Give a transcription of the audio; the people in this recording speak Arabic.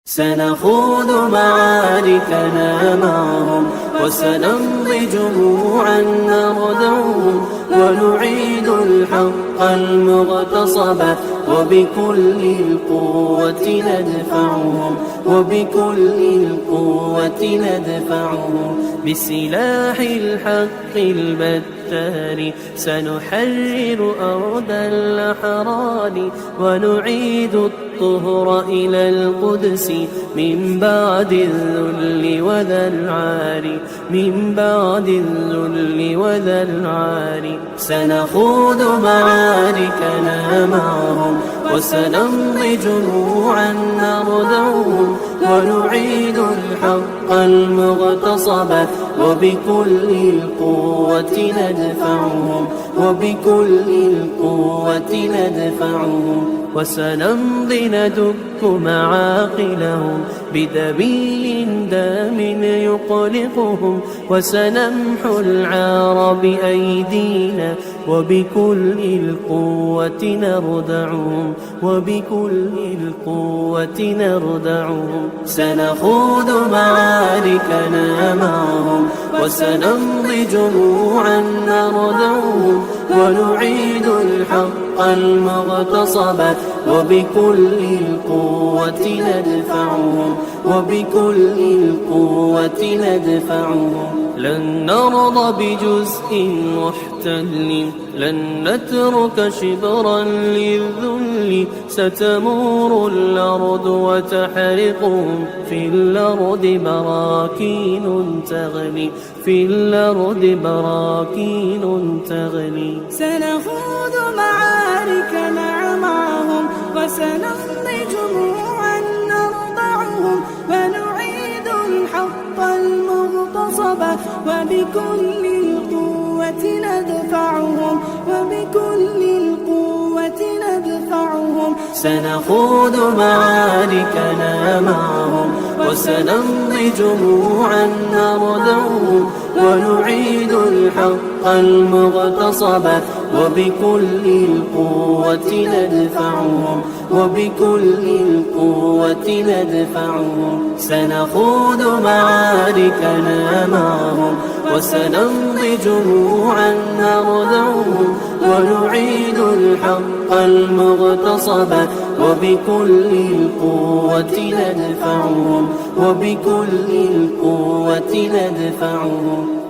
سنخوض معاركنا معهم وسنمضي جموعا نردعهم ونعيد الحق المغتصب وبكل القوة ندفعهم بسلاح الحق البتار سنحرر أرض الأحرار ونعيد الطهر إلى القدس من بعد الذل وذا العار سنخوض معاركنا معهم وسنمضي جموعا نردعهم ونعيد الحق المغتصب وبكل القوة ندفعهم وسنمضي ندك معاقلهم بدبيل دام يقلقهم وسنمحو العار بأيدينا وبكل القوة نردعهم سنخوض معاركنا معهم وسنمضي جموعا نردعهم ونعيد الحق المغتصب وبكل القوة ندفعهم لن نرضى بجزء محتل لن نترك شبرا للذل ستمور الأرض وتحرقهم في الأرض براكين تغلي سنخوض معاركنا معهم وسنمضي جموعا نردعهم ونعيد الحق المغتصب وبكل القوة ندفعهم سنخوض معاركنا معهم وسنمضي جموعا نردعهم ونعيد الحق المغتصب وبكل القوة ندفعهم سنخوض معاركنا معهم وسنمضي جموعا نردعهم ونعيد الحق المغتصب وبكل القوة ندفعهم